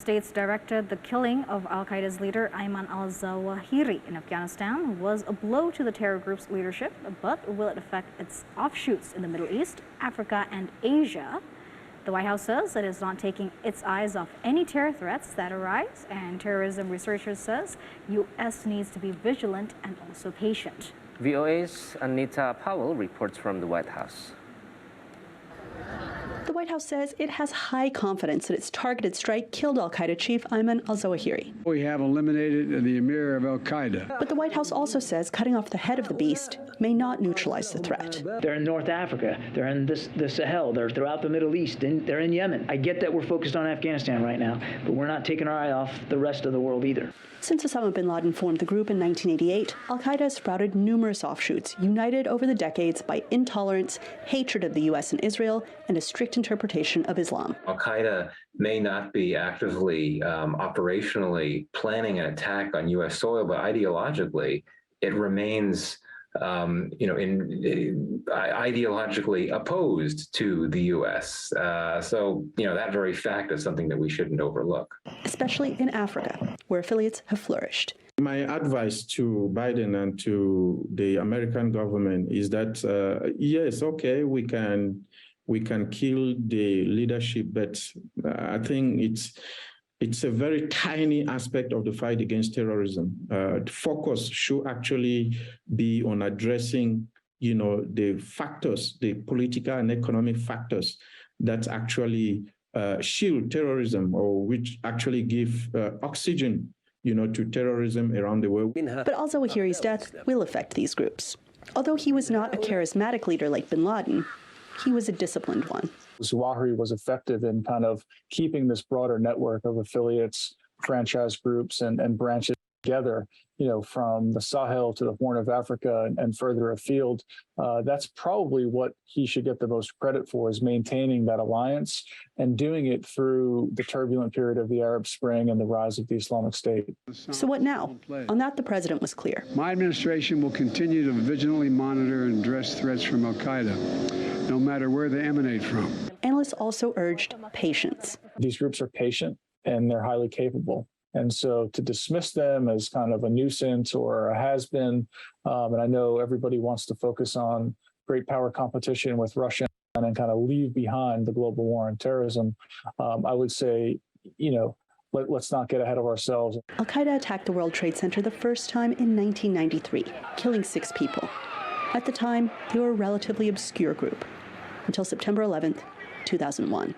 States directed the killing of Al-Qaeda's leader Ayman Al-Zawahiri in Afghanistan was a blow to the terror group's leadership, but will it affect its offshoots in the Middle East, Africa, and Asia? The White House says it is not taking its eyes off any terror threats that arise, and terrorism researchers says U.S. needs to be vigilant and also patient. VOA's Anita Powell reports from the White House. The White House says it has high confidence that its targeted strike killed Al-Qaeda chief Ayman Al-Zawahiri. We have eliminated the emir of Al-Qaeda. But the White House also says cutting off the head of the beast may not neutralize the threat. They're in North Africa. They're in the Sahel. They're throughout the Middle East. They're in Yemen. I get that we're focused on Afghanistan right now, but we're not taking our eye off the rest of the world either. Since Osama bin Laden formed the group in 1988, Al-Qaeda has sprouted numerous offshoots, united over the decades by intolerance, hatred of the U.S. and Israel, and a strict interpretation of Islam. Al-Qaeda may not be actively, operationally planning an attack on U.S. soil, but ideologically, it remains ideologically opposed to the U.S. So, that very fact is something that we shouldn't overlook. Especially in Africa, where affiliates have flourished. My advice to Biden and to the American government is that, yes, okay, we can kill the leadership, but I think it's a very tiny aspect of the fight against terrorism. The focus should actually be on addressing, the factors, the political and economic factors that actually shield terrorism, or which actually give oxygen, to terrorism around the world. But Al-Zawahiri's death will affect these groups. Although he was not a charismatic leader like bin Laden, he was a disciplined one. Zawahiri was effective in kind of keeping this broader network of affiliates, franchise groups, and branches together, from the Sahel to the Horn of Africa and further afield. That's probably what he should get the most credit for, is maintaining that alliance and doing it through the turbulent period of the Arab Spring and the rise of the Islamic State. So what now? On that, the president was clear. My administration will continue to vigilantly monitor and address threats from Al-Qaeda, no matter where they emanate from. Analysts also urged patience. These groups are patient and they're highly capable. And so to dismiss them as kind of a nuisance or a has-been, and I know everybody wants to focus on great power competition with Russia and kind of leave behind the global war on terrorism, I would say, let's not get ahead of ourselves. Al-Qaeda attacked the World Trade Center the first time in 1993, killing 6 people. At the time, they were a relatively obscure group, until September 11th, 2001.